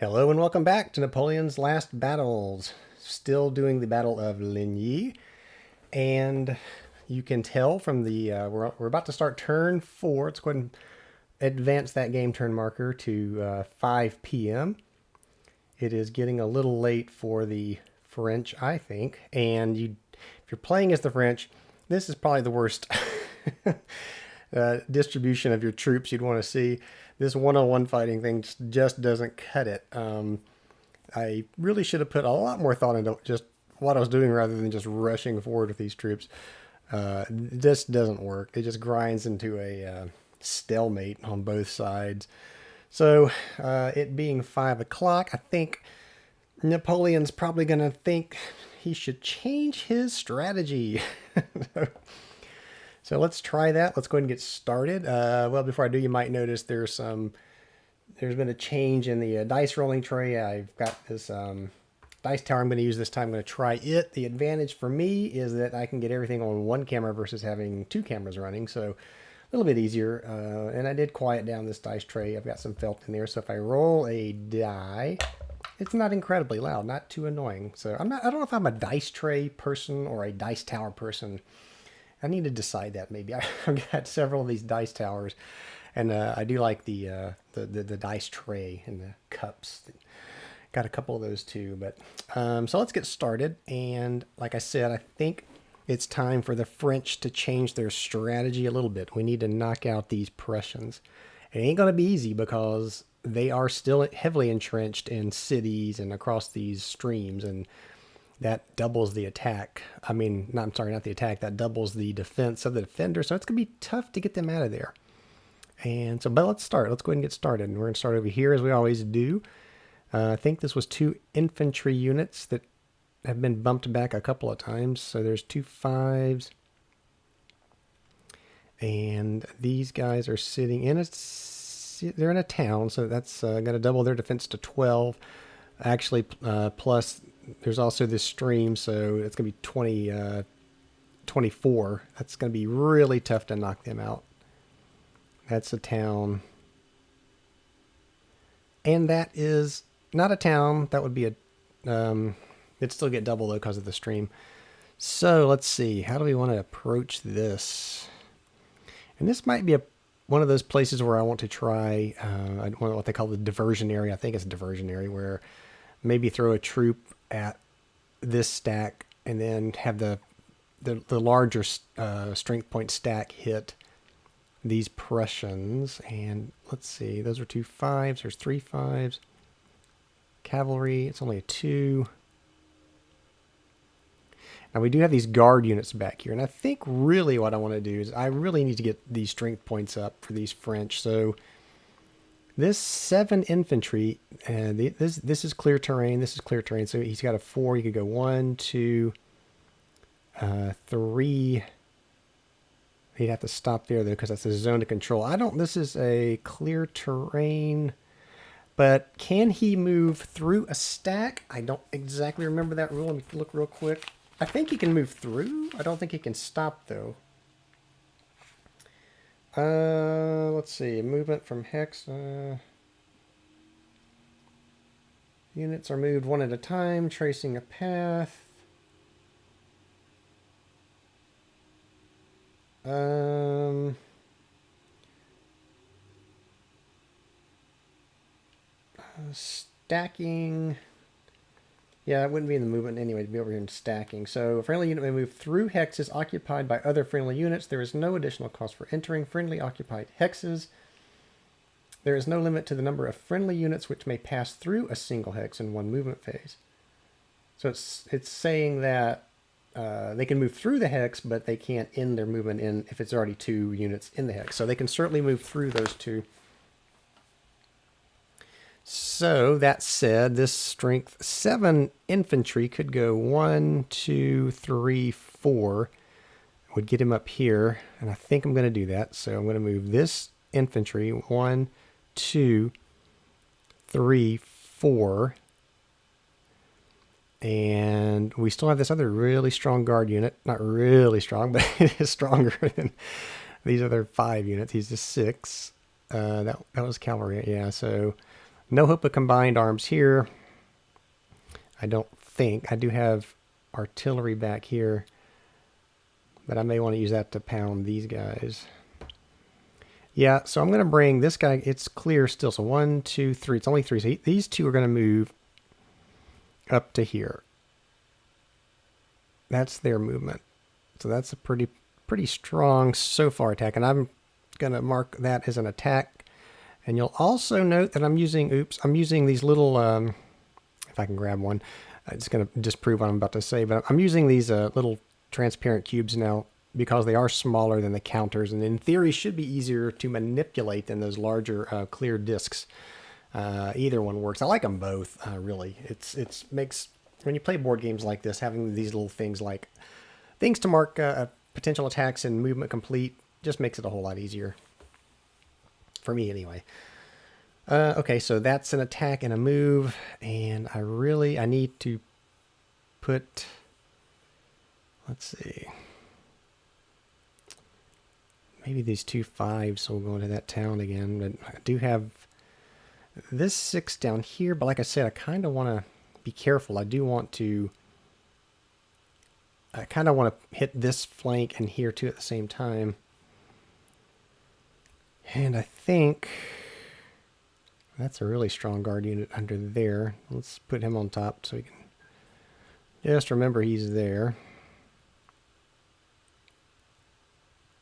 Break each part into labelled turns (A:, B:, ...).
A: Hello and welcome back to Napoleon's Last Battles. Still doing the Battle of Ligny, and you can tell from the we're about to start turn 4. Let's go ahead and advance that game turn marker to 5 p.m. It is getting a little late for the French, I think, and if you're playing as the French, this is probably the worst distribution of your troops you'd want to see. This one-on-one fighting thing just doesn't cut it. I really should have put a lot more thought into just what I was doing rather than just rushing forward with these troops. This doesn't work. It just grinds into a stalemate on both sides. So it being 5 o'clock, I think Napoleon's probably going to think he should change his strategy. So let's try that. Let's go ahead and get started. Well, before I do, you might notice there's been a change in the dice rolling tray. I've got this dice tower I'm going to use this time. I'm going to try it. The advantage for me is that I can get everything on one camera versus having 2 cameras running. So a little bit easier. And I did quiet down this dice tray. I've got some felt in there. So if I roll a die, it's not incredibly loud, not too annoying. So I don't know if I'm a dice tray person or a dice tower person. I need to decide that maybe. I've got several of these dice towers, and I do like the dice tray and the cups. Got a couple of those too. But so let's get started. And like I said, I think it's time for the French to change their strategy a little bit. We need to knock out these Prussians. It ain't going to be easy because they are still heavily entrenched in cities and across these streams, and that doubles the attack. I'm sorry, not the attack. That doubles the defense of the defender. So it's going to be tough to get them out of there. And so, but let's start. Let's go ahead and get started. And we're going to start over here as we always do. I think this was 2 infantry units that have been bumped back a couple of times. So there's 2 5s. And these guys are sitting in they're in a town. So that's going to double their defense to 12. Actually, plus there's also this stream, so it's going to be 24. That's going to be really tough to knock them out. That's a town. And that is not a town. That would be it'd still get double, though, because of the stream. So let's see. How do we want to approach this? And this might be one of those places where I want to try what they call the diversionary. I think it's diversionary, where maybe throw a troop at this stack and then have the larger strength point stack hit these Prussians. And let's see, those are 2 5s. There's 3 5s. Cavalry, it's only a 2. Now we do have these guard units back here, and I think really what I want to do is I really need to get these strength points up for these French. So this 7 infantry, this is clear terrain. This is clear terrain. So he's got a 4. You could go 1, 2, 3. He'd have to stop there though, because that's a zone of control. This is a clear terrain, but can he move through a stack? I don't exactly remember that rule. Let me look real quick. I think he can move through. I don't think he can stop though. Let's see. Movement from hex. Units are moved 1 at a time, tracing a path. Stacking. Yeah, it wouldn't be in the movement anyway to be over here in stacking. So a friendly unit may move through hexes occupied by other friendly units. There is no additional cost for entering friendly occupied hexes. There is no limit to the number of friendly units which may pass through a single hex in one movement phase. So it's saying that they can move through the hex, but they can't end their movement if it's already 2 units in the hex. So they can certainly move through those 2. So that said, this strength 7 infantry could go 1, 2, 3, 4. Would get him up here, and I think I'm going to do that. So I'm going to move this infantry 1, 2, 3, 4. And we still have this other really strong guard unit. Not really strong, but it is stronger than these other 5 units. He's just 6. That was cavalry, yeah. So No hope of combined arms here. I don't think. I do have artillery back here, but I may want to use that to pound these guys. Yeah, so I'm going to bring this guy. It's clear still. So 1, 2, 3. It's only 3. So these two are going to move up to here. That's their movement. So that's a pretty strong so far attack. And I'm going to mark that as an attack. And you'll also note that I'm using these little, if I can grab one, it's going to disprove what I'm about to say, but I'm using these little transparent cubes now because they are smaller than the counters, and in theory should be easier to manipulate than those larger clear discs. Either one works. I like them both, really. It's makes, when you play board games like this, having these little things like things to mark potential attacks and movement complete just makes it a whole lot easier. For me, anyway. Okay, so that's an attack and a move, and I need to put, let's see, maybe these 2 5s will go into that town again, but I do have this 6 down here, but like I said, I kind of want to be careful. I kind of want to hit this flank and here too at the same time. And I think that's a really strong guard unit under there. Let's put him on top so we can just remember he's there.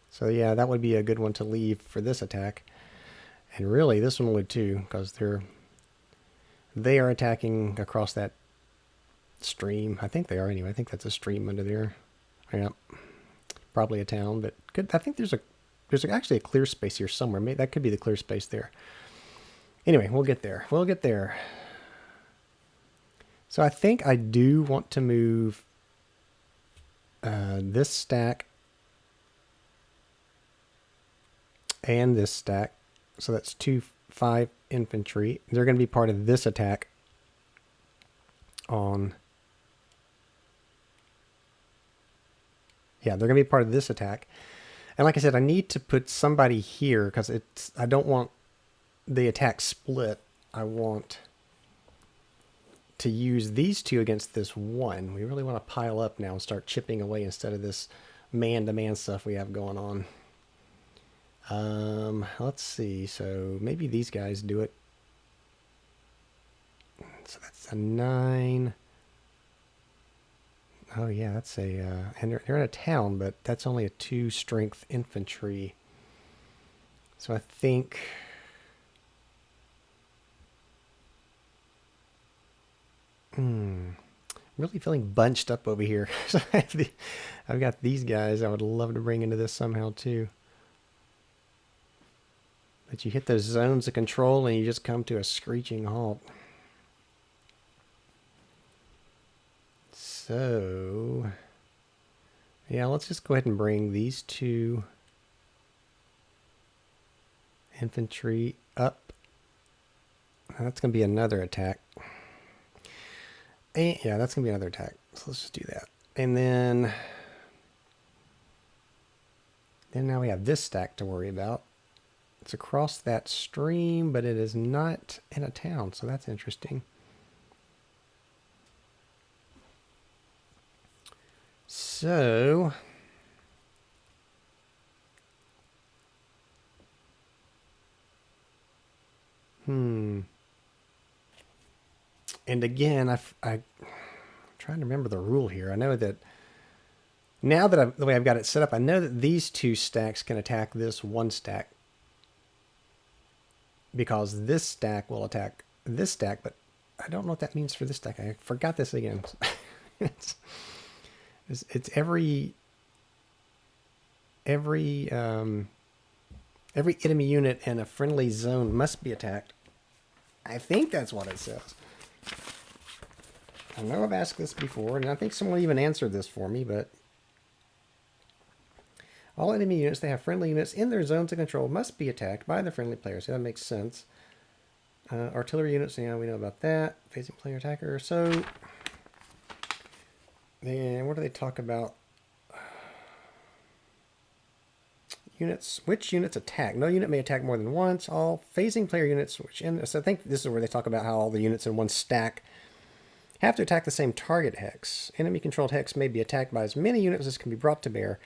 A: So yeah, that would be a good one to leave for this attack. And really, this one would too, because they are attacking across that stream. I think they are anyway. I think that's a stream under there. Yeah, probably a town, but good. I think there's actually a clear space here somewhere. Maybe that could be the clear space there. Anyway, we'll get there. We'll get there. So I think I do want to move this stack and this stack. So that's 2 5 infantry. They're going to be part of this attack on... Yeah, they're going to be part of this attack. And like I said, I need to put somebody here because I don't want the attack split. I want to use these two against this one. We really want to pile up now and start chipping away instead of this man-to-man stuff we have going on. Let's see. So maybe these guys do it. So that's a 9. Oh yeah, that's a, and they're in a town, but that's only a 2 strength infantry. So I think, really feeling bunched up over here. So I've got these guys I would love to bring into this somehow too. But you hit those zones of control and you just come to a screeching halt. So, yeah, let's just go ahead and bring these 2 infantry up. That's going to be another attack. And, yeah, that's going to be another attack. So let's just do that. And then now we have this stack to worry about. It's across that stream, but it is not in a town, so that's interesting. So, and again, I'm trying to remember the rule here. I know that now that the way I've got it set up, I know that these 2 stacks can attack this one stack because this stack will attack this stack, but I don't know what that means for this stack. I forgot this again. It's every enemy unit in a friendly zone must be attacked. I think that's what it says. I know I've asked this before, and I think someone even answered this for me, but all enemy units that have friendly units in their zones of control must be attacked by the friendly players. So that makes sense. Artillery units, yeah, we know about that. Facing player attacker. So, then what do they talk about? units. Which units attack? No unit may attack more than once. All phasing player units, so I think this is where they talk about how all the units in one stack have to attack the same target hex. Enemy-controlled hex may be attacked by as many units as can be brought to bear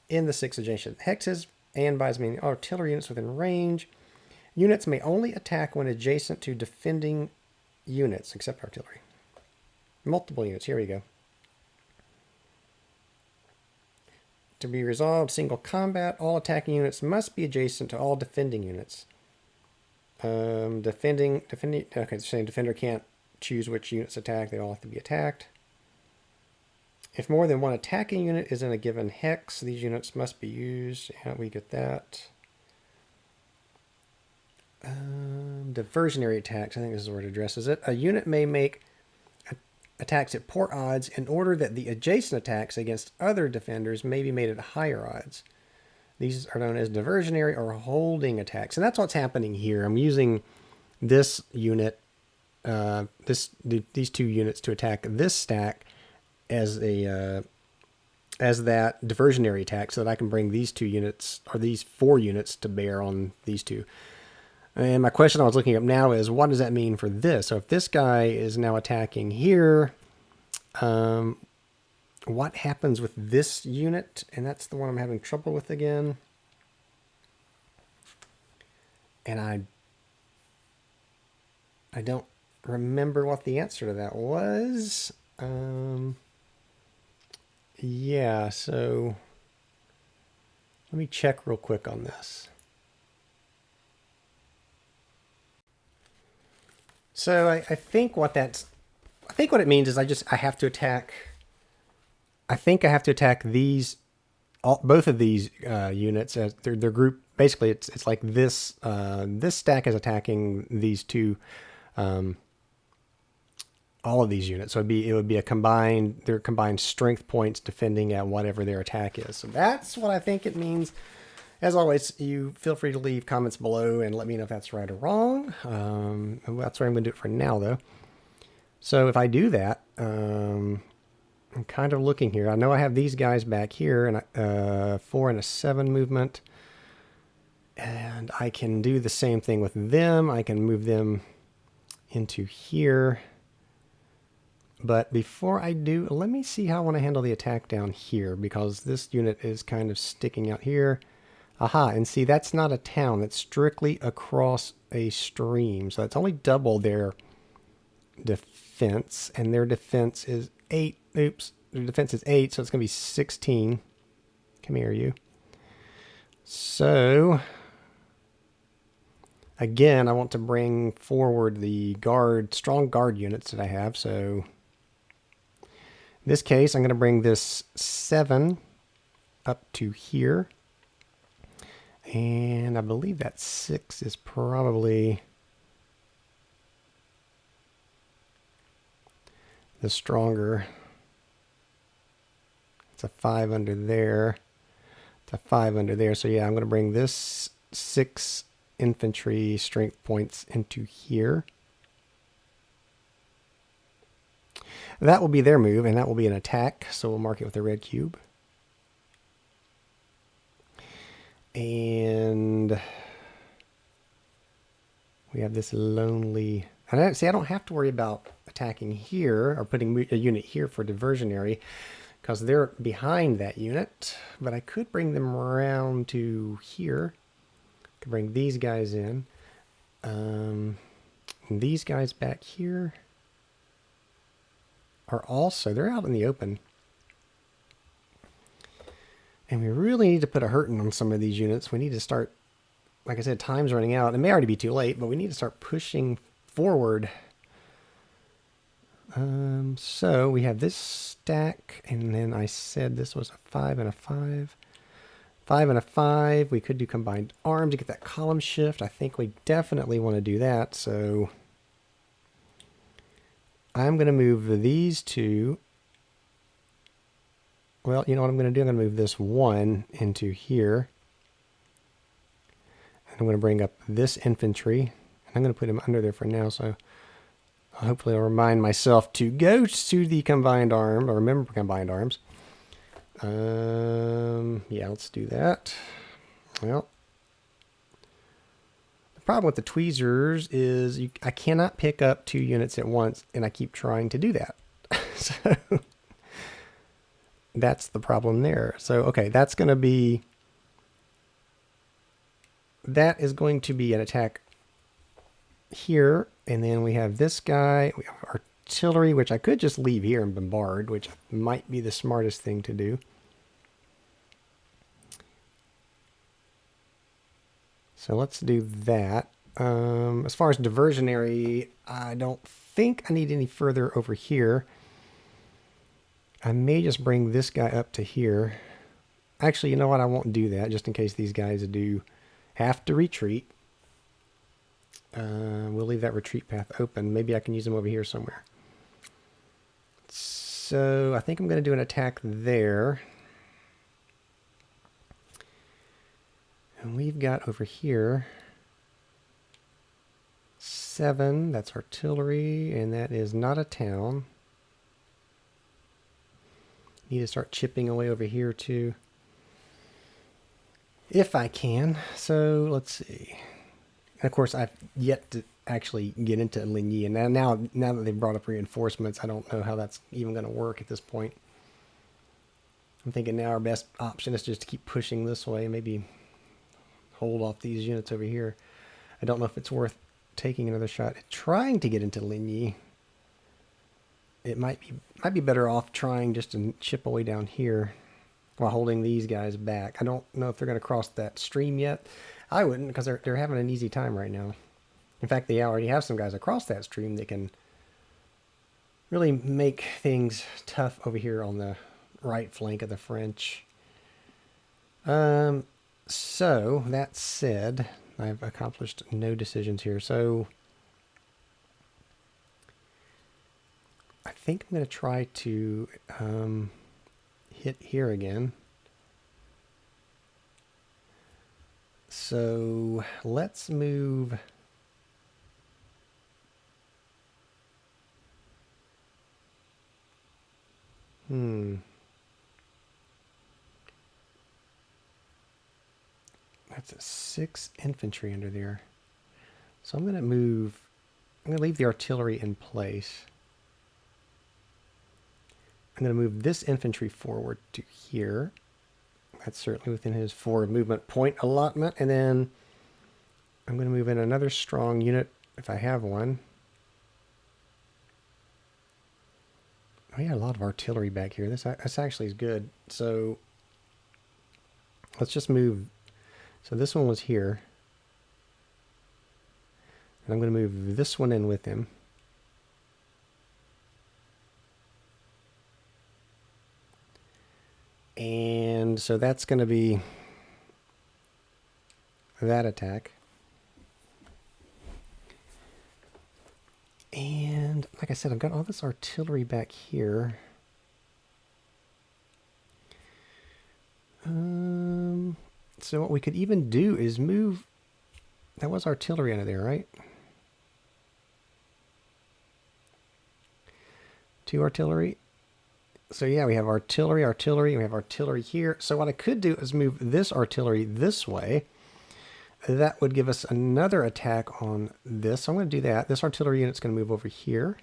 A: in the 6 adjacent hexes, and by as many artillery units within range. Units may only attack when adjacent to defending units, except artillery. Multiple units, here we go. To be resolved, single combat, all attacking units must be adjacent to all defending units. Okay, they're saying defender can't choose which units attack, they all have to be attacked. If more than one attacking unit is in a given hex, these units must be used. Yeah, we get that. Diversionary attacks, I think this is where it addresses it. A unit may make attacks at poor odds in order that the adjacent attacks against other defenders may be made at higher odds. These are known as diversionary or holding attacks. And that's what's happening here. I'm using this unit, these 2 units to attack this stack as a as that diversionary attack, so that I can bring these 2 units, or these 4 units, to bear on these 2. And my question I was looking up now is, what does that mean for this? So if this guy is now attacking here, what happens with this unit? And that's the one I'm having trouble with again. And I don't remember what the answer to that was. Yeah, so let me check real quick on this. So I think what it means is I have to attack. I think I have to attack these, both of these units as they're grouped. Basically, it's like this. This stack is attacking these 2, all of these units. So it would be a combined, their combined strength points defending at whatever their attack is. So that's what I think it means. As always, you feel free to leave comments below and let me know if that's right or wrong. That's where I'm going to do it for now, though. So if I do that, I'm kind of looking here. I know I have these guys back here, and 4 and a 7 movement. And I can do the same thing with them. I can move them into here. But before I do, let me see how I want to handle the attack down here, because this unit is kind of sticking out here. Aha, and see, that's not a town. That's strictly across a stream. So it's only double their defense, and their defense is 8. Oops, their defense is 8, so it's going to be 16. Come here, you. So, again, I want to bring forward the strong guard units that I have. So, in this case, I'm going to bring this 7 up to here. And I believe that 6 is probably the stronger. It's a 5 under there. It's a 5 under there. So yeah, I'm going to bring this 6 infantry strength points into here. That will be their move, and that will be an attack. So we'll mark it with a red cube. And we have this lonely. And I don't have to worry about attacking here or putting a unit here for diversionary, because they're behind that unit. But I could bring them around to here. I could bring these guys in. And these guys back here are also, they're out in the open. And we really need to put a hurting on some of these units. We need to start, like I said, time's running out. It may already be too late, but we need to start pushing forward. So we have this stack, and then I said this was a 5 and a 5. 5 and a 5. We could do combined arms to get that column shift. I think we definitely want to do that. So I'm going to move these 2. Well, you know what I'm going to do? I'm going to move this 1 into here. And I'm going to bring up this infantry. And I'm going to put him under there for now. So hopefully I'll remind myself to go to the combined arm, or remember combined arms. Yeah, let's do that. Well, the problem with the tweezers is I cannot pick up 2 units at once, and I keep trying to do that. So that's the problem there. So, okay, that is going to be an attack here, and then we have this guy. We have artillery, which I could just leave here and bombard, which might be the smartest thing to do. So let's do that. As far as diversionary, I don't think I need any further over here. I may just bring this guy up to here. Actually, you know what? I won't do that, just in case these guys do have to retreat. We'll leave that retreat path open. Maybe I can use them over here somewhere. So I think I'm going to do an attack there. And we've got over here 7. That's artillery, and that is not a town. Need to start chipping away over here too, if I can. So let's see. And of course, I've yet to actually get into Ligny, and now that they've brought up reinforcements, I don't know how that's even going to work at this point. I'm thinking now our best option is just to keep pushing this way, maybe hold off these units over here. I don't know if it's worth taking another shot at trying to get into Ligny. It might be better off trying just to chip away down here while holding these guys back. I don't know if they're going to cross that stream yet. I wouldn't, because they're having an easy time right now. In fact, they already have some guys across that stream that can really make things tough over here on the right flank of the French. So that said, I've accomplished no decisions here. So I think I'm going to try to hit here again. So let's move. That's a 6 infantry under there. So I'm going to move. I'm going to leave the artillery in place. I'm going to move this infantry forward to here. That's certainly within his forward movement point allotment. And then I'm going to move in another strong unit if I have one. Oh yeah, a lot of artillery back here. This actually is good. So let's just move. So this one was here. And I'm going to move this one in with him. And so that's going to be that attack. And like I said, I've got all this artillery back here. So what we could even do is move. That was artillery under there, right? 2 artillery. So yeah, we have artillery, and we have artillery here. So what I could do is move this artillery this way. That would give us another attack on this. So I'm going to do that. This artillery unit's going to move over here.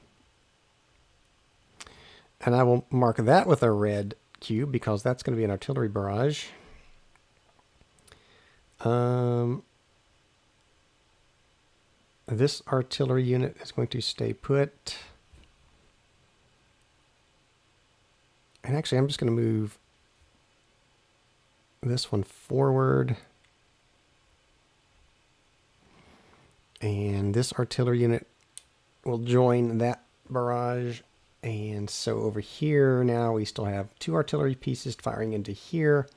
A: And I will mark that with a red cube because that's going to be an artillery barrage. This artillery unit is going to stay put. And actually, I'm just going to move this one forward. And this artillery unit will join that barrage. And so over here now we still have 2 artillery pieces firing into here.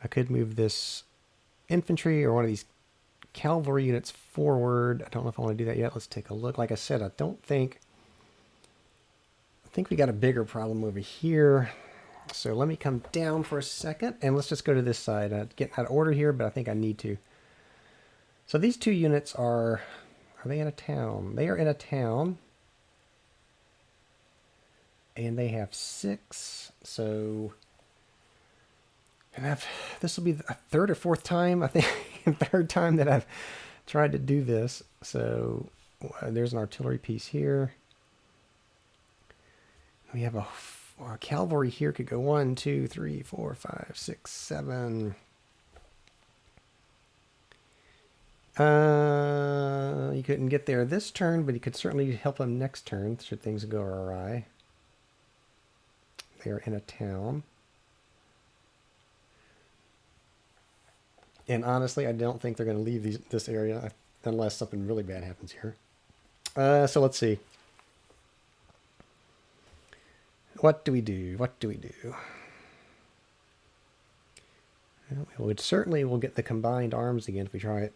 A: I could move this infantry or one of these cavalry units forward. I don't know if I want to do that yet. Let's take a look. Like I said, I think we got a bigger problem over here. So let me come down for a second and let's just go to this side. Getting out of order here, but I think I need to. So these 2 units are they in a town? They are in a town. and they have 6. So, and this will be the third or fourth time, I think, third time that I've tried to do this. So there's an artillery piece here. We have a cavalry here, could go 1, 2, 3, 4, 5, 6, 7. You couldn't get there this turn, but you could certainly help them next turn should things go awry. They're in a town. And honestly, I don't think they're going to leave this area unless something really bad happens here. So let's see. What do we do? What do we do? Well, we'll get the combined arms again if we try it.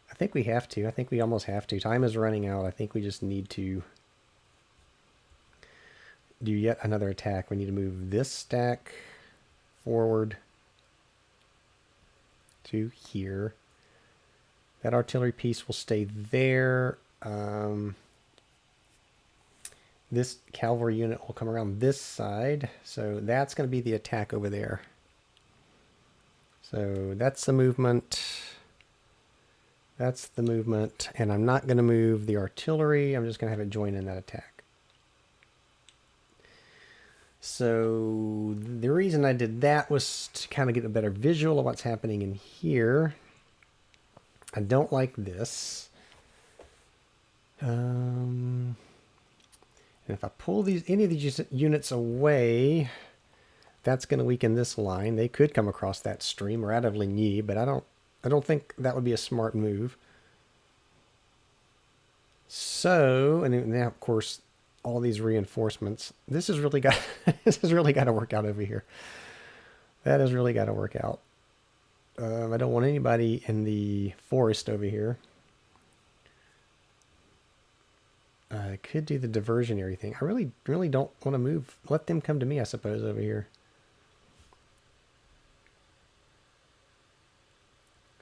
A: I think we have to. I think we almost have to. Time is running out. I think we just need to do yet another attack. We need to move this stack forward to here. That artillery piece will stay there. This cavalry unit will come around this side. So that's going to be the attack over there. So that's the movement. That's the movement. And I'm not going to move the artillery. I'm just going to have it join in that attack. So the reason I did that was to kind of get a better visual of what's happening in here. I don't like this. And if I pull any of these units away, that's going to weaken this line. They could come across that stream or out of Ligny, but I don't think that would be a smart move. So, and now of course all these reinforcements. This has really got to work out over here. That has really got to work out. I don't want anybody in the forest over here. I could do the diversionary thing. I really don't want to move. Let them come to me, I suppose, over here.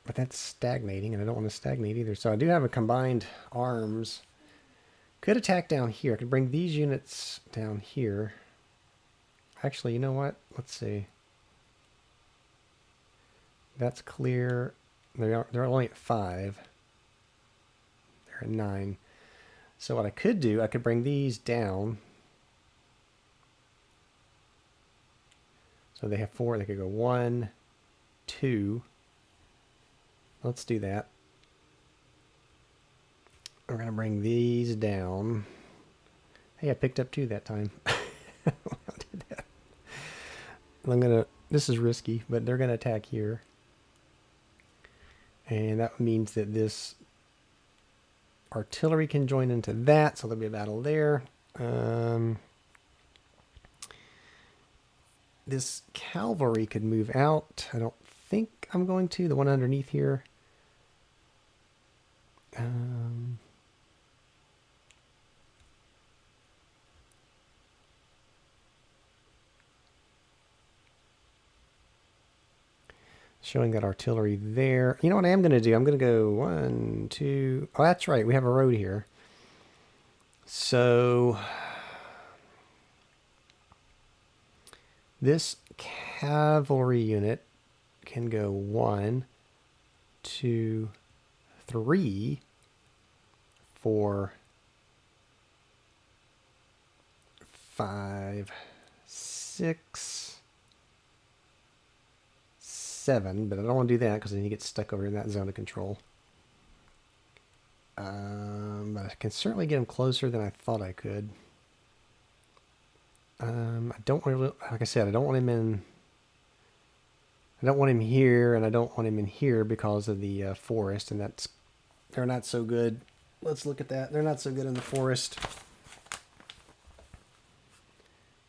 A: But that's stagnating, and I don't want to stagnate either. So I do have a combined arms. Could attack down here. I could bring these units down here. Actually, you know what? Let's see. That's clear. They're only at 5. They're at 9. So what I could do, I could bring these down. So they have 4. They could go 1, 2. Let's do that. We're going to bring these down. Hey, I picked up 2 that time. I did that. This is risky, but they're going to attack here. And that means that this artillery can join into that, so there'll be a battle there. This cavalry could move out. I don't think I'm going to. The one underneath here. Showing that artillery there. You know what I am going to do? I'm going to go 1, 2. Oh, that's right. We have a road here. So this cavalry unit can go 1, 2, 3, 4, 5, 6, 7, but I don't want to do that because then he gets stuck over in that zone of control. But I can certainly get him closer than I thought I could. I don't really, like I said, I don't want him in. I don't want him here, and I don't want him in here because of the forest, and they're not so good. Let's look at that. They're not so good in the forest.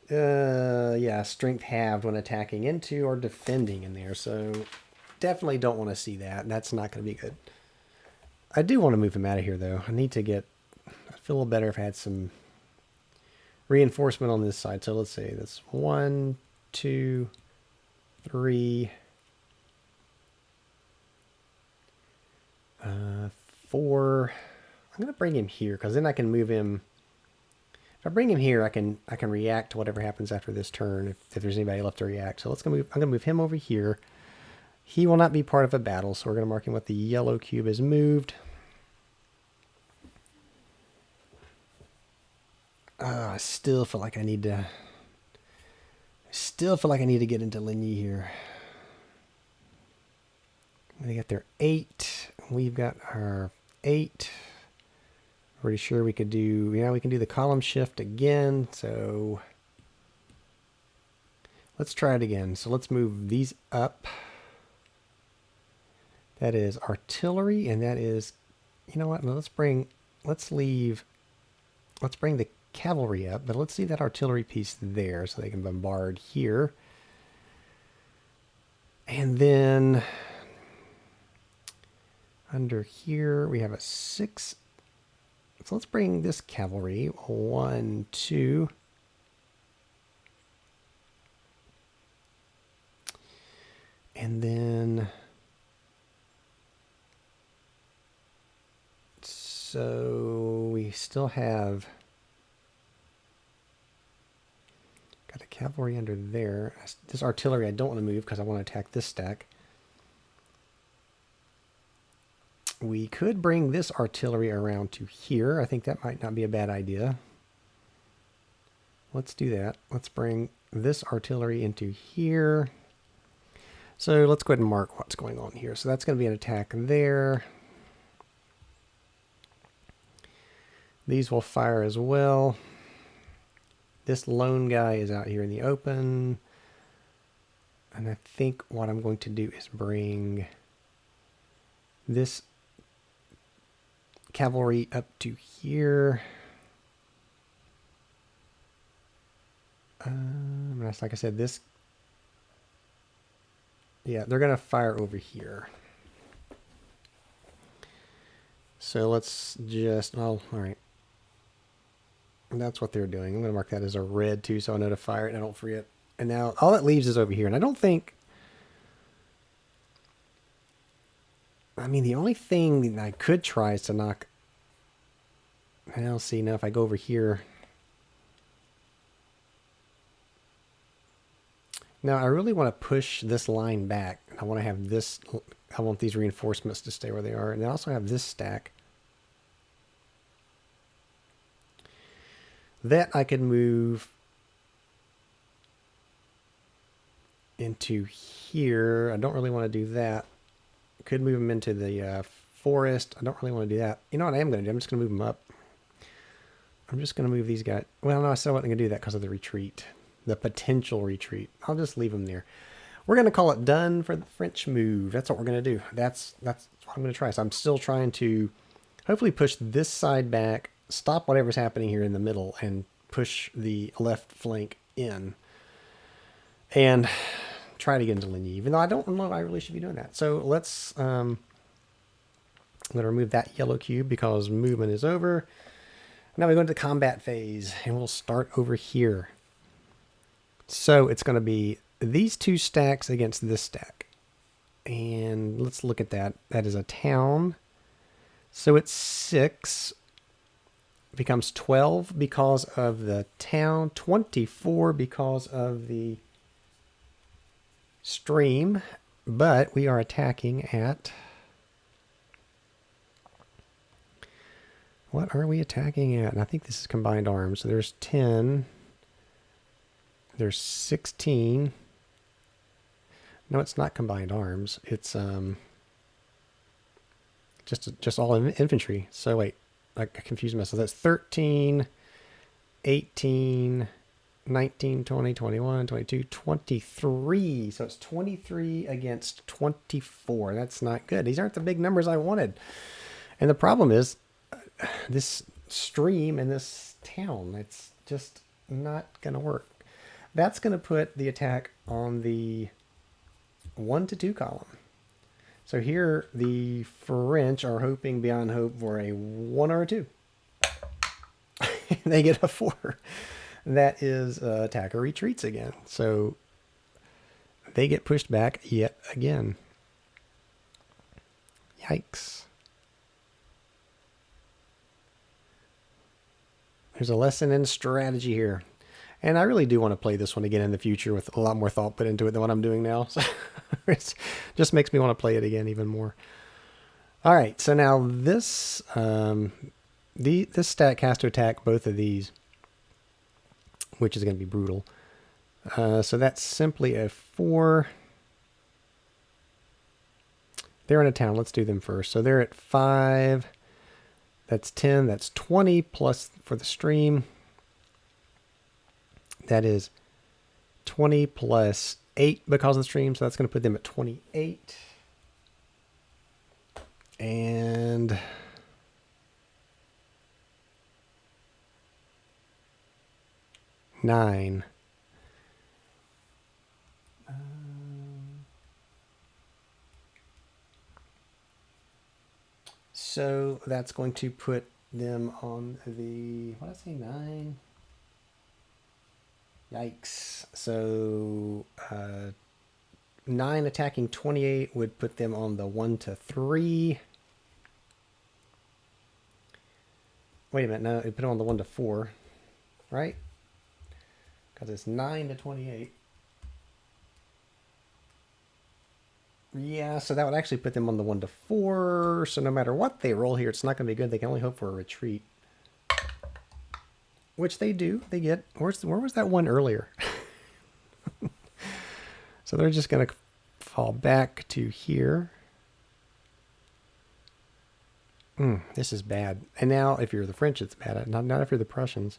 A: Yeah, strength halved when attacking into or defending in there, so definitely don't want to see that. That's not going to be good. I do want to move him out of here, though. I'd feel a little better if I had some reinforcement on this side. So let's say that's 1, 2, 3, 4. I'm going to bring him here because then I can move him. If If I bring him here, I can react to whatever happens after this turn if there's anybody left to react. So I'm gonna move him over here. He will not be part of a battle, so we're gonna mark him with the yellow cube is moved. I still feel like I need to. Get into Ligny here. They got their 8. We've got our 8. Pretty sure we could do. Yeah, we can do the column shift again. So let's try it again. So let's move these up. That is artillery, and that is. You know what? No, let's bring the cavalry up, but let's leave that artillery piece there so they can bombard here. And then under here we have a 6. So let's bring this cavalry. 1, 2. And then so we still have got a cavalry under there. This artillery I don't want to move because I want to attack this stack. We could bring this artillery around to here. I think that might not be a bad idea. Let's do that. Let's bring this artillery into here. So let's go ahead and mark what's going on here. So that's going to be an attack there. These will fire as well. This lone guy is out here in the open. And I think what I'm going to do is bring this cavalry up to here. Like I said, this. Yeah, they're going to fire over here. So let's just. Oh, all right. That's what they're doing. I'm going to mark that as a red too, so I know to fire it and I don't forget. And now all that leaves is over here. And I don't think. I mean, the only thing that I could try is to knock. I'll see now if I go over here. Now I really want to push this line back. I want to have this. I want these reinforcements to stay where they are, and I also have this stack. That I could move into here. I don't really want to do that. Could move them into the forest. I don't really want to do that. You know what I am going to do? I'm just going to move them up. I'm just going to move these guys. Well, no, I still wasn't going to do that because of the retreat. The potential retreat. I'll just leave them there. We're going to call it done for the French move. That's what we're going to do. That's what I'm going to try. So I'm still trying to hopefully push this side back, stop whatever's happening here in the middle, and push the left flank in. And try to get into Ligny, even though I don't know if I really should be doing that. So let's, I'm going to remove that yellow cube because movement is over. Now we go into the combat phase, and we'll start over here. So it's going to be these two stacks against this stack. And let's look at that. That is a town. So it's 6. Becomes 12 because of the town. 24 because of the stream. But we are attacking at... What are we attacking at? And I think this is combined arms. So there's 10. There's 16. No, it's not combined arms. It's just all infantry. So wait, I confused myself. That's 13, 18, 19, 20, 21, 22, 23. So it's 23 against 24. That's not good. These aren't the big numbers I wanted. And the problem is this stream and this town. It's just not going to work. That's going to put the attack on the 1 to 2 column. So here the French are hoping beyond hope for a 1 or a 2. They get a 4. That is attacker retreats again. So they get pushed back yet again. Yikes. There's a lesson in strategy here. And I really do want to play this one again in the future with a lot more thought put into it than what I'm doing now. So it just makes me want to play it again even more. All right, so now this this stack has to attack both of these, which is going to be brutal. So that's simply a 4. They're in a town. Let's do them first. So they're at 5. That's 10. That's 20 plus for the stream. That is 20 plus 8 because of the stream. So that's going to put them at 28. And nine. So that's going to put them on the, what did I say, 9? Yikes. So 9 attacking 28 would put them on the 1 to 3. Wait a minute, no, it put them on the 1 to 4, right? Because it's 9 to 28. Yeah, so that would actually put them on the 1 to 4. So no matter what they roll here, it's not going to be good. They can only hope for a retreat. Which they do. They get. Where was that one earlier? So they're just going to fall back to here. This is bad. And now if you're the French, it's bad. Not if you're the Prussians.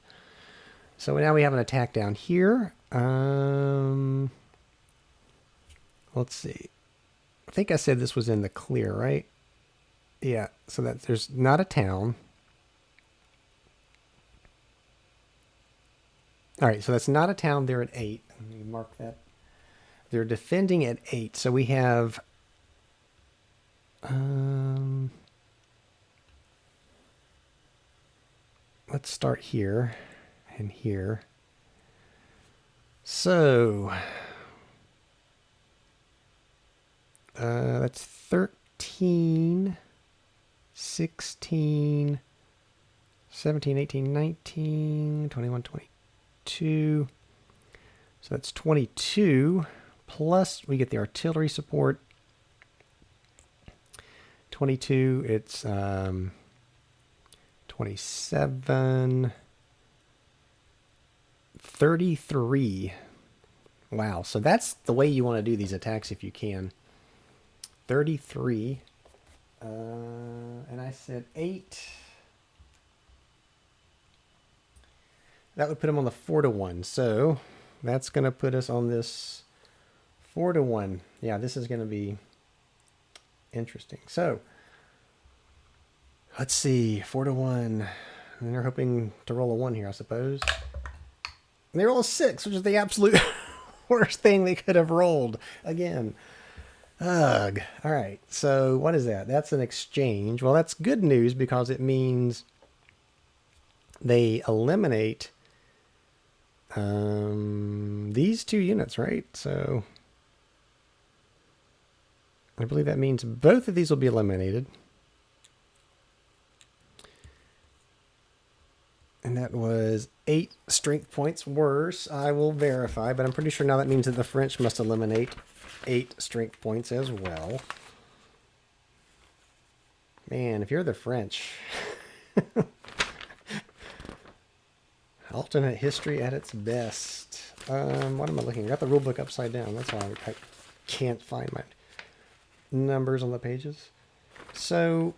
A: So now we have an attack down here. Let's see. I think I said this was in the clear, right? Yeah, so that there's not a town. All right, so that's not a town. They're at 8. Let me mark that. They're defending at 8. So we have... let's start here and here. So... that's 13, 16, 17, 18, 19, 21, 22. So that's 22. Plus we get the artillery support. 22, it's 27, 33. Wow, so that's the way you want to do these attacks if you can. 33, and I said 8. That would put him on the 4 to 1. So that's going to put us on this 4 to 1. Yeah, this is going to be interesting. So let's see, 4 to 1. And they're hoping to roll a 1 here, I suppose. And they roll a 6, which is the absolute worst thing they could have rolled again. Ugh. All right. So what is that? That's an exchange. Well, that's good news because it means they eliminate these 2 units, right? So I believe that means both of these will be eliminated. And that was 8 strength points worse. I will verify, but I'm pretty sure now that means that the French must eliminate 8 strength points as well. Man, if you're the French. Alternate history at its best. What am I looking at? I got the rule book upside down. That's why I can't find my numbers on the pages. So,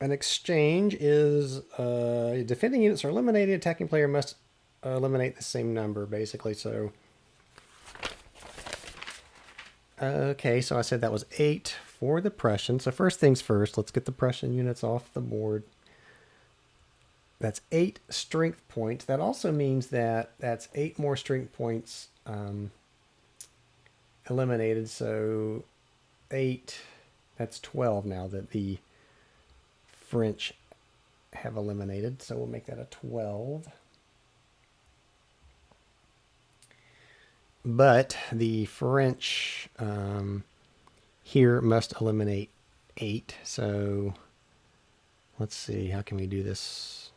A: an exchange is defending units are eliminated. Attacking player must eliminate the same number, basically. So, okay, so I said that was 8 for the Prussians. So first things first, let's get the Prussian units off the board. That's 8 strength points. That also means that that's 8 more strength points eliminated. So 8, that's 12 now that the French have eliminated. So we'll make that a 12. But the French here must eliminate 8. So let's see, how can we do this?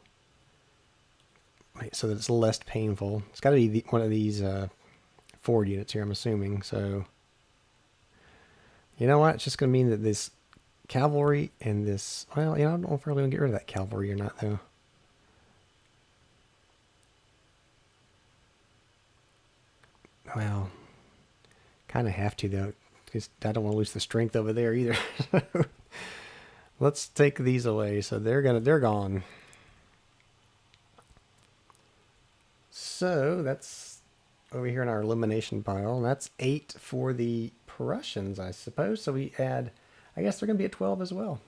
A: so that it's less painful. It's got to be one of these forward units here, I'm assuming. So, you know what? It's just going to mean that this cavalry and this... Well, you know, I don't know if we're really going to get rid of that cavalry or not, though. Well, kind of have to, though, because I don't want to lose the strength over there either. Let's take these away. So they're gone. So that's over here in our elimination pile. And that's 8 for the Prussians, I suppose. So we add, I guess they're going to be at 12 as well.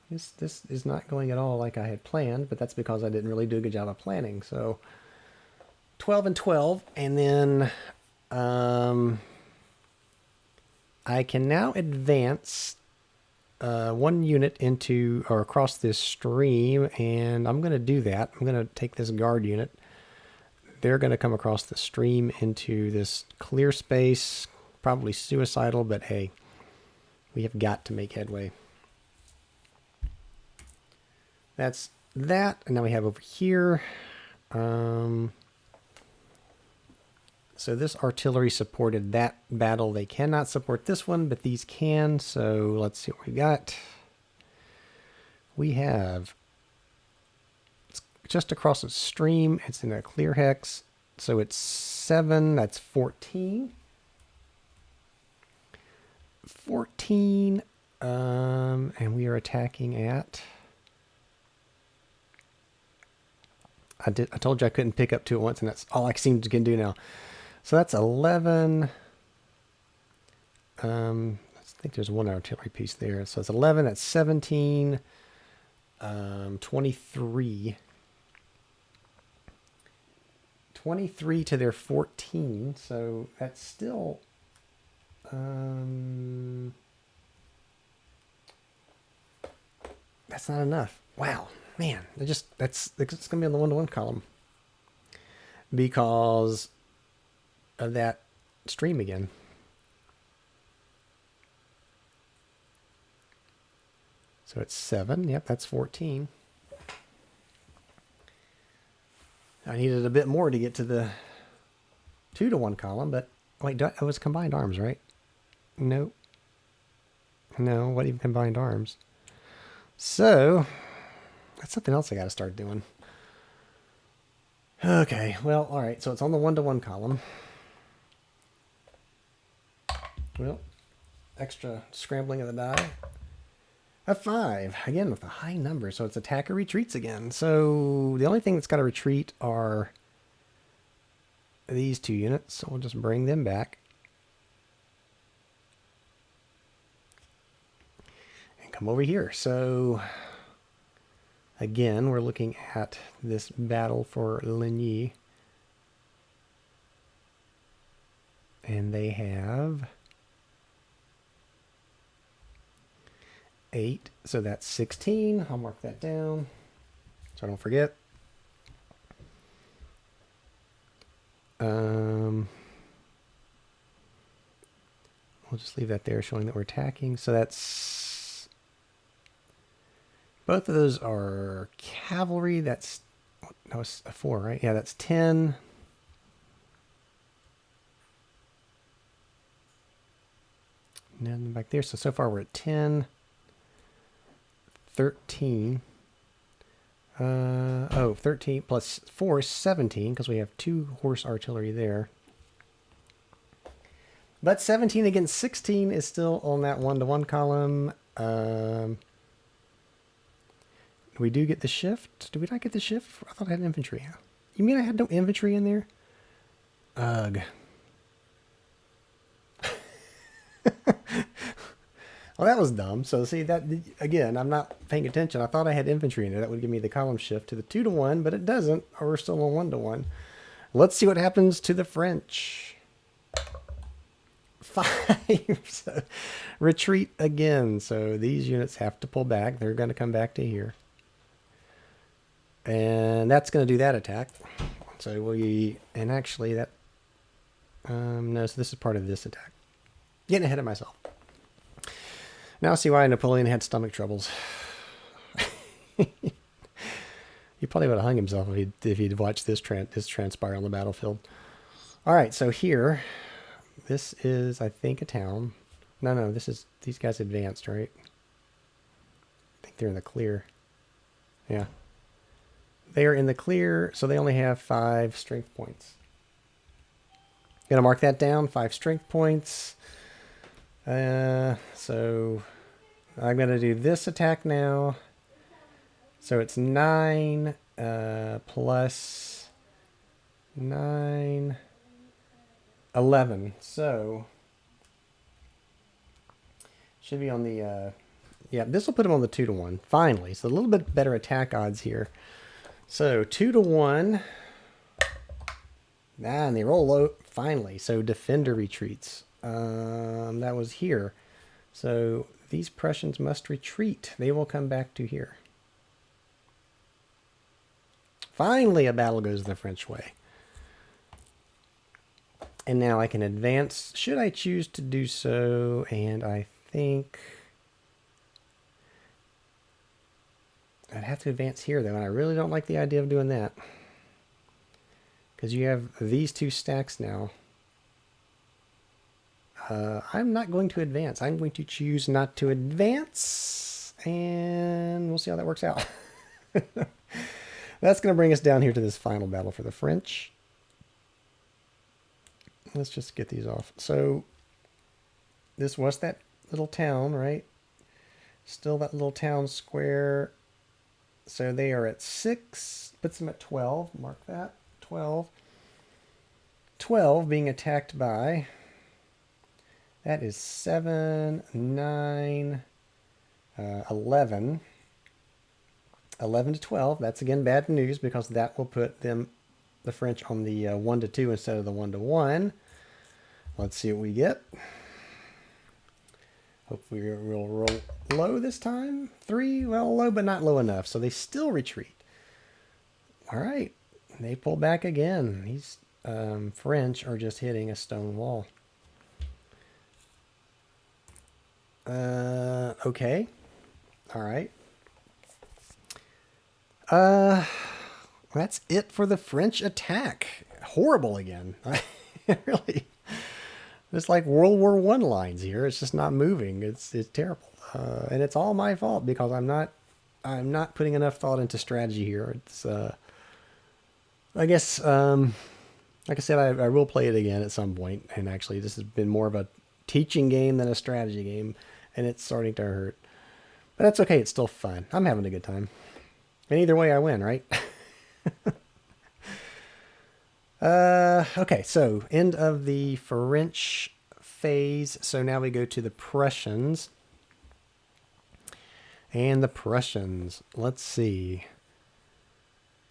A: This is not going at all like I had planned, but that's because I didn't really do a good job of planning. So 12 and 12, and then I can now advance 1 unit into or across this stream, and I'm going to do that. I'm going to take this guard unit. They're going to come across the stream into this clear space, probably suicidal, but hey, we have got to make headway. That's that, and now we have over here. So this artillery supported that battle. They cannot support this one, but these can. So let's see what we got. We have, it's just across the stream. It's in a clear hex. So it's 7, that's 14. 14, and we are attacking at... I told you I couldn't pick up 2 at once, and that's all I seem to can do now. So that's 11. I think there's 1 artillery piece there. So it's 11, that's 17, 23. 23 to their 14, so that's still... that's not enough. Wow. Man, it's going to be on the 1-to-1 column because of that stream again. So it's 7. Yep, that's 14. I needed a bit more to get to the 2-to-1 column, but wait, it was combined arms, right? Nope. No, what even combined arms? So... that's something else I got to start doing. Okay, well, all right. So it's on the 1-to-1 column. Well, extra scrambling of the die. A 5, again with a high number. So it's attacker retreats again. So the only thing that's got to retreat are these 2 units. So we'll just bring them back. And come over here. So... again, we're looking at this battle for Ligny. And they have 8. So that's 16. I'll mark that down so I don't forget. We'll just leave that there showing that we're attacking. So that's... both of those are cavalry. That's... that was a 4, right? Yeah, that's 10. And then back there. So far we're at 10. 13. 13 plus 4 is 17 because we have 2 horse artillery there. But 17 against 16 is still on that 1-to-1 column. We do get the shift. Did we not get the shift? I thought I had infantry. You mean I had no infantry in there? Ugh. Well, that was dumb. So see that again, I'm not paying attention. I thought I had infantry in there. That would give me the column shift to the 2-to-1, but it doesn't. Or we're still on 1-to-1. Let's see what happens to the French. 5. So, retreat again. So these units have to pull back. They're going to come back to here. And that's going to do that attack. So we, and actually that, no, so this is part of this attack. Getting ahead of myself. Now I see why Napoleon had stomach troubles. probably would have hung himself if he'd watched this transpire on the battlefield. All right, so here, this is, I think, a town. No, these guys advanced, right? I think they're in the clear. Yeah. They are in the clear, so they only have 5 strength points. Gonna mark that down, 5 strength points. So I'm gonna do this attack now. So it's 9 plus 9, 11. So should be on the yeah, this will put him on the 2-to-1 finally. So a little bit better attack odds here. So 2-to-1. And they roll low finally. So defender retreats. That was here. So these Prussians must retreat. They will come back to here. Finally, a battle goes the French way. And now I can advance, should I choose to do so. And I think I'd have to advance here, though. And I really don't like the idea of doing that. Because you have these 2 stacks now. I'm not going to advance. I'm going to choose not to advance. And we'll see how that works out. That's going to bring us down here to this final battle for the French. Let's just get these off. So this was that little town, right? Still that little town square. So they are at 6. Puts them at 12. Mark that. 12. 12 being attacked by... That is 7, 9, 11. 11 to 12. That's again bad news because that will put them, the French, on the 1-to-2 instead of the 1-to-1. Let's see what we get. Hopefully we'll roll low this time. 3, well, low but not low enough. So they still retreat. All right. They pull back again. These French are just hitting a stone wall. Okay. All right. That's it for the French attack. Horrible again. Really. It's like World War I lines here. It's just not moving. It's terrible. And it's all my fault because I'm not putting enough thought into strategy here. It's I guess like I said, I will play it again at some point. And actually this has been more of a teaching game than a strategy game. And it's starting to hurt. But that's okay. It's still fun. I'm having a good time. And either way, I win, right? Okay, so end of the French phase. So now we go to the Prussians. And the Prussians, let's see.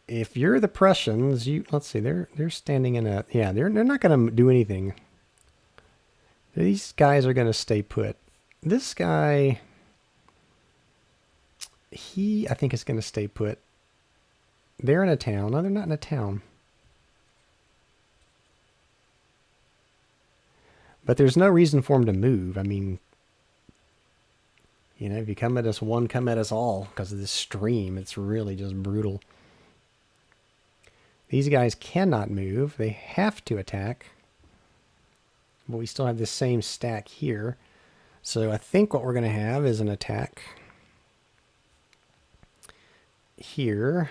A: If you're the Prussians, let's see, they're standing in a, yeah, they're not going to do anything. These guys are going to stay put. This guy, I think is going to stay put. They're in a town. No, they're not in a town. But there's no reason for them to move. I mean, you know, if you come at us one, come at us all because of this stream. It's really just brutal. These guys cannot move. They have to attack. But we still have this same stack here. So I think what we're going to have is an attack here.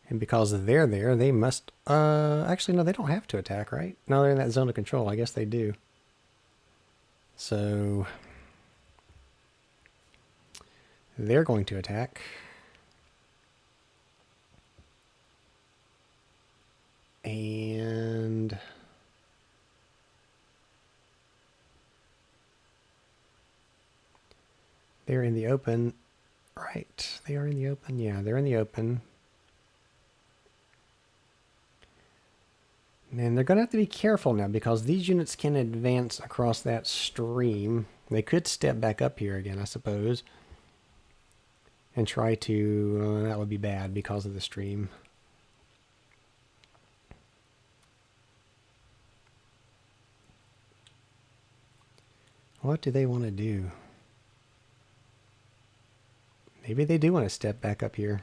A: And because they're there, they must... actually, no, they don't have to attack, right? No, they're in that zone of control. I guess they do. So... they're going to attack. And... they're in the open. Right. They are in the open. Yeah, they're in the open. And they're going to have to be careful now because these units can advance across that stream. They could step back up here again, I suppose. And try to... that would be bad because of the stream. What do they want to do? Maybe they do want to step back up here.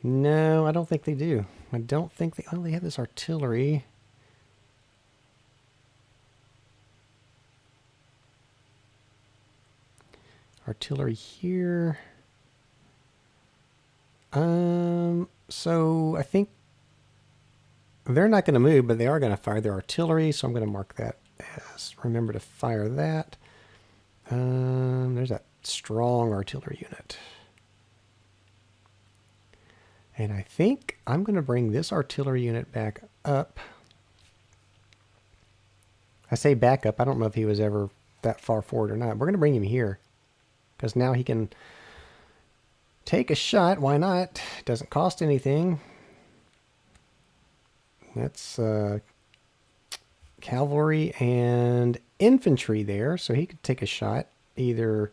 A: No, I don't think they do. I don't think they... Oh, they have this artillery. Artillery here. So I think they're not going to move, but they are going to fire their artillery, so I'm going to mark that as remember to fire that. There's that strong artillery unit. And I think I'm going to bring this artillery unit back up. I say back up. I don't know if he was ever that far forward or not. We're going to bring him here because now he can take a shot. Why not? It doesn't cost anything. That's cavalry and infantry there, so he could take a shot at either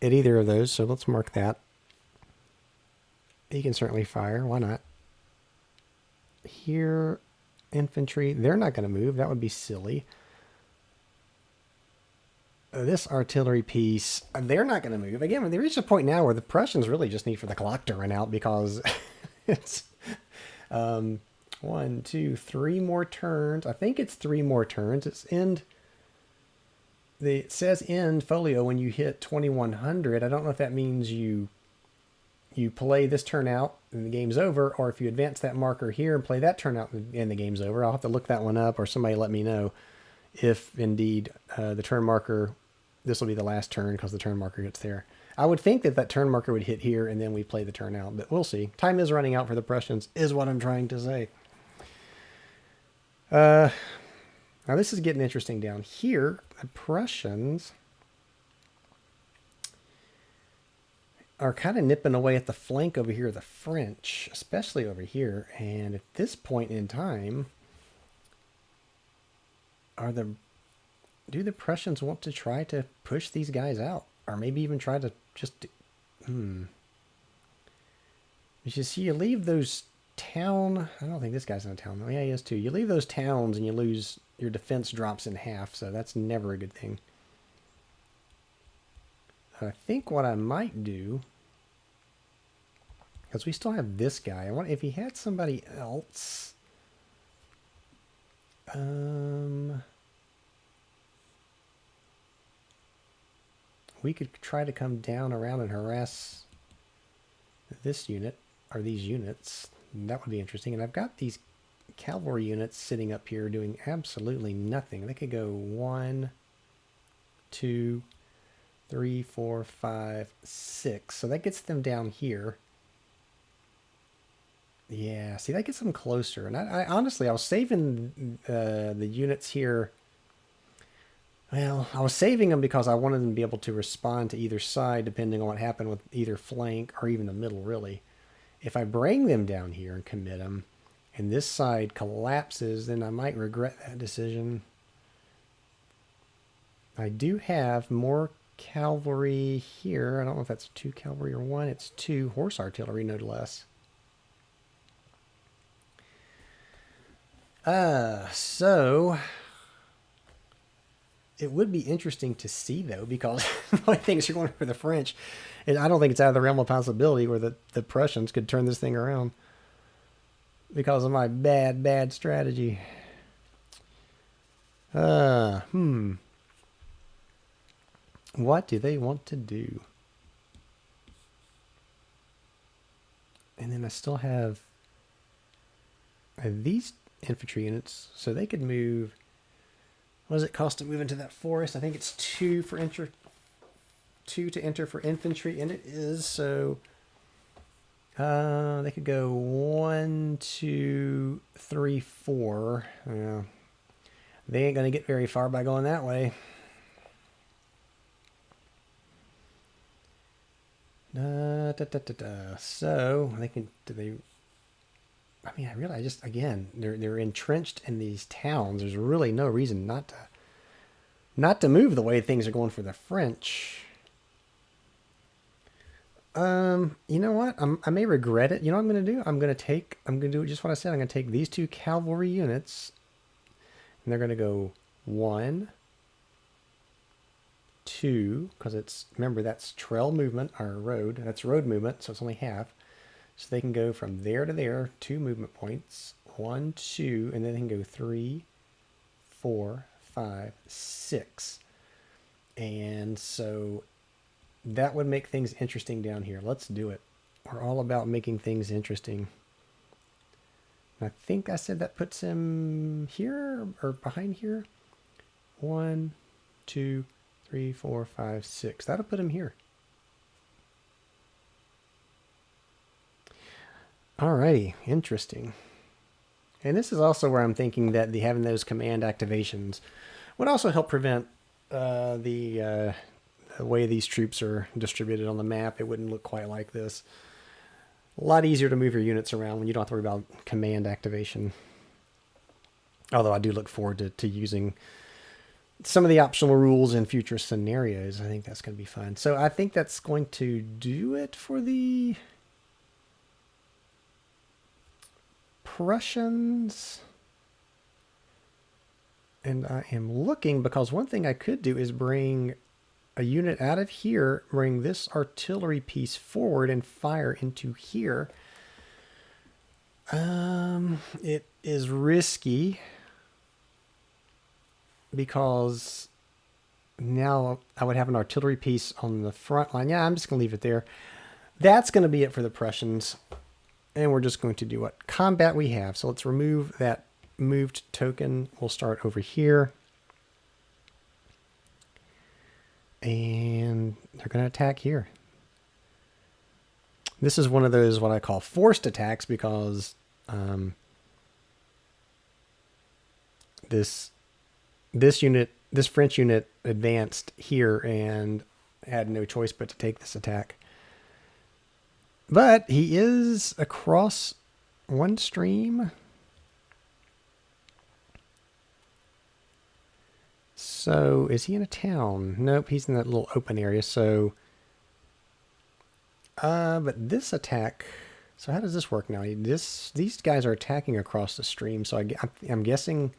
A: of those. So let's mark that. He can certainly fire. Why not? Here, infantry. They're not going to move. That would be silly. This artillery piece, they're not going to move. Again, they reach a point now where the Prussians really just need for the clock to run out because it's 1, 2, 3 more turns. I think it's 3 more turns. It's end. It says end folio when you hit 2100. I don't know if that means you play this turn out and the game's over, or if you advance that marker here and play that turn out and the game's over. I'll have to look that one up, or somebody let me know if indeed the turn marker, this will be the last turn because the turn marker gets there. I would think that turn marker would hit here and then we play the turn out, but we'll see. Time is running out for the Prussians is what I'm trying to say. Now this is getting interesting down here. The Prussians are kind of nipping away at the flank over here, the French, especially over here. And at this point in time, do the Prussians want to try to push these guys out? Or maybe even try to just... You see, you leave those town... I don't think this guy's in a town. Oh, yeah, he is too. You leave those towns and you lose... Your defense drops in half, so that's never a good thing. I think what I might do... Because we still have this guy. I wonder if he had somebody else... We could try to come down around and harass this unit, or these units. That would be interesting. And I've got these cavalry units sitting up here doing absolutely nothing. They could go 1, 2, 3, 4, 5, 6. So that gets them down here. Yeah, see, that gets them closer. And I honestly, I was saving the units here. Well, I was saving them because I wanted them to be able to respond to either side depending on what happened with either flank or even the middle, really. If I bring them down here and commit them, and this side collapses, then I might regret that decision. I do have more cavalry here. I don't know if that's 2 cavalry or 1. It's 2 horse artillery, no less. So... It would be interesting to see, though, because the way things are going for the French, and I don't think it's out of the realm of possibility where the Prussians could turn this thing around because of my bad strategy. What do they want to do? And then I still have these infantry units, so they could move... What does it cost to move into that forest? I think it's 2 for 2 to enter for infantry, and it is. So they could go 1, 2, 3, 4. Yeah, they ain't gonna get very far by going that way. So they can. Do they? I mean, I realize just again they're entrenched in these towns. There's really no reason not to move the way things are going for the French. You know what? I may regret it. You know what I'm going to do? I'm going to do just what I said. I'm going to take these 2 cavalry units, and they're going to go 1, 2, because it's remember that's trail movement or road. That's road movement, so it's only half. So they can go from there to there, 2 movement points, 1, 2, and then they can go 3, 4, 5, 6. And so that would make things interesting down here. Let's do it. We're all about making things interesting. I think I said that puts him here or behind here. 1, 2, 3, 4, 5, 6. That'll put him here. Alrighty, interesting. And this is also where I'm thinking that having those command activations would also help prevent the way these troops are distributed on the map. It wouldn't look quite like this. A lot easier to move your units around when you don't have to worry about command activation. Although I do look forward to using some of the optional rules in future scenarios. I think that's going to be fun. So I think that's going to do it for the Prussians. And I am looking, because one thing I could do is bring a unit out of here, bring this artillery piece forward and fire into here. It is risky because now I would have an artillery piece on the front line. Yeah, I'm just going to leave it there. That's going to be it for the Prussians. And we're just going to do what combat we have. So let's remove that moved token. We'll start over here. And they're going to attack here. This is one of those what I call forced attacks, because this French unit advanced here and had no choice but to take this attack. But he is across one stream. So is he in a town? Nope, he's in that little open area. So, but this attack. So how does this work now? These guys are attacking across the stream. So I'm guessing.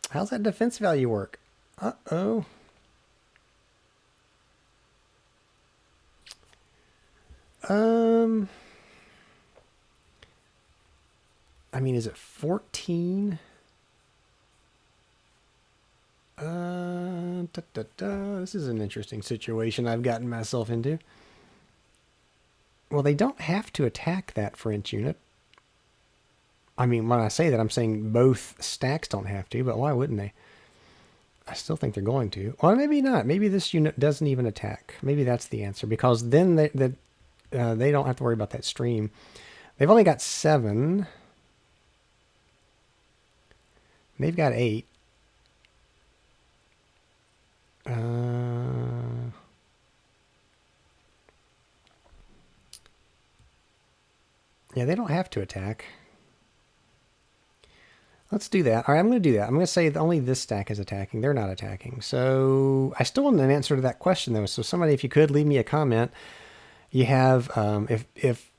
A: How's that defense value work? Uh-oh. I mean, is it 14? This is an interesting situation I've gotten myself into. Well, they don't have to attack that French unit. I mean, when I say that, I'm saying both stacks don't have to, but why wouldn't they? I still think they're going to. Or maybe not. Maybe this unit doesn't even attack. Maybe that's the answer, because then they don't have to worry about that stream. They've only got 7. They've got 8. Yeah, they don't have to attack. Let's do that. All right, I'm going to do that. I'm going to say that only this stack is attacking. They're not attacking. So I still want an answer to that question, though. So somebody, if you could, leave me a comment. You have, if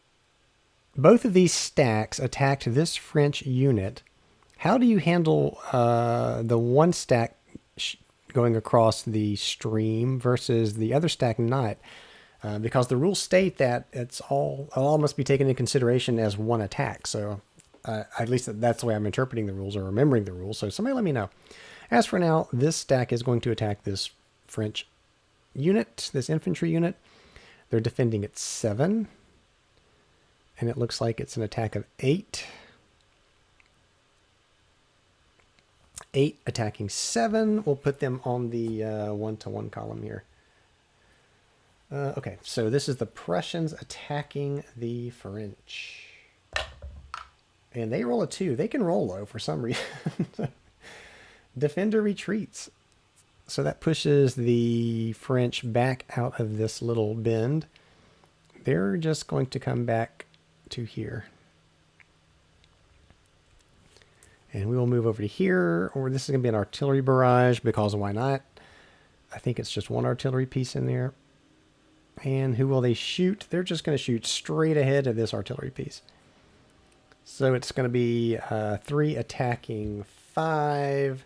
A: both of these stacks attacked this French unit, how do you handle the one stack going across the stream versus the other stack not? Because the rules state that all must be taken into consideration as one attack. So at least that's the way I'm interpreting the rules or remembering the rules. So somebody let me know. As for now, this stack is going to attack this French unit, this infantry unit. They're defending at 7. And it looks like it's an attack of 8. 8 attacking 7. We'll put them on the 1-to-1 column here. Okay, so this is the Prussians attacking the French. And they roll a 2. They can roll low for some reason. Defender retreats. So that pushes the French back out of this little bend. They're just going to come back to here. And we will move over to here, or this is going to be an artillery barrage, because why not? I think it's just one artillery piece in there. And who will they shoot? They're just going to shoot straight ahead of this artillery piece. So it's going to be 3 attacking 5.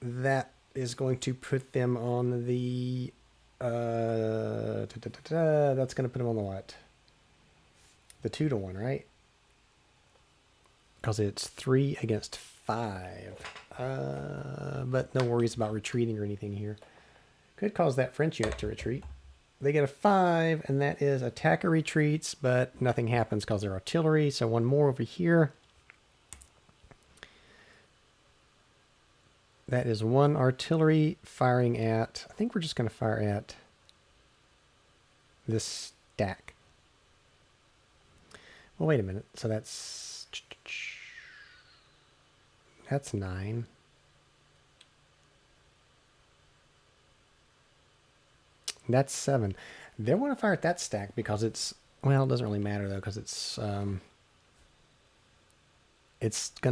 A: That is going to put them on the... that's going to put them on the what? the 2-to-1, right? Because it's 3 against 5. But no worries about retreating or anything here. Could cause that French unit to retreat. They get a 5, and that is attacker retreats, but nothing happens because they're artillery. So one more over here. That is 1 artillery firing at, I think we're just going to fire at this stack. Well, wait a minute. So that's 9. That's 7. They want to fire at that stack because it's, well, it doesn't really matter though, because it's going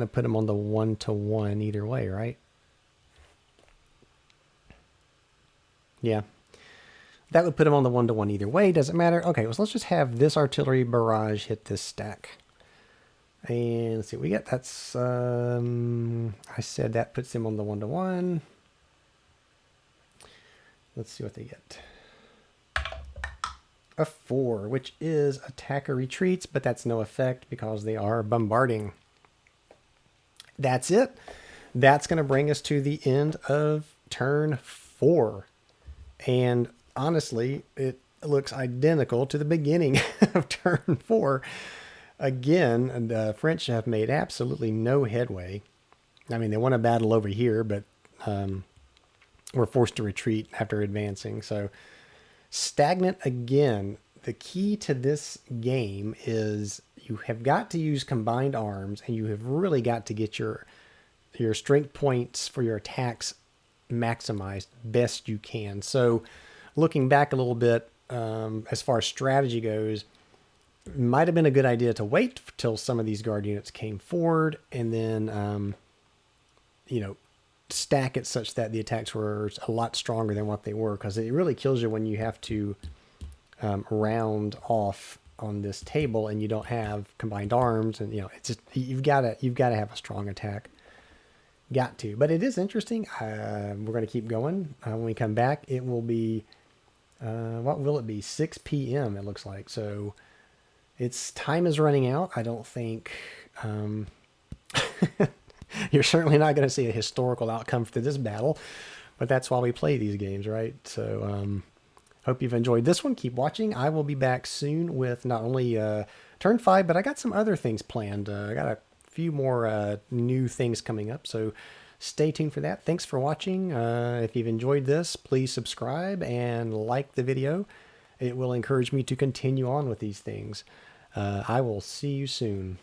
A: to put them on the 1-to-1 either way, right? Yeah. That would put them on the 1-to-1 either way. Doesn't matter. Okay, well, so let's just have this artillery barrage hit this stack. And let's see what we get. That's, I said that puts them on the 1-to-1. Let's see what they get. A 4, which is attacker retreats, but that's no effect because they are bombarding. That's it. That's going to bring us to the end of turn 4. And honestly, it looks identical to the beginning of turn 4. Again, the French have made absolutely no headway. I mean, they won a battle over here, but were forced to retreat after advancing. So stagnant again. The key to this game is you have got to use combined arms, and you have really got to get your strength points for your attacks maximized best you can. So looking back a little bit, as far as strategy goes, it might have been a good idea to wait till some of these guard units came forward and then, stack it such that the attacks were a lot stronger than what they were, because it really kills you when you have to round off on this table and you don't have combined arms, and it's just you've got to have a strong attack. Got to. But it is interesting. We're going to keep going. When we come back, it will be, what will it be? 6 p.m. it looks like. So its time is running out. I don't think, you're certainly not going to see a historical outcome for this battle, but that's why we play these games, right? So, hope you've enjoyed this one. Keep watching. I will be back soon with not only, turn 5, but I got some other things planned. I got a few more new things coming up, so stay tuned for that. Thanks for watching. If you've enjoyed this, please subscribe and like the video. It will encourage me to continue on with these things. I will see you soon.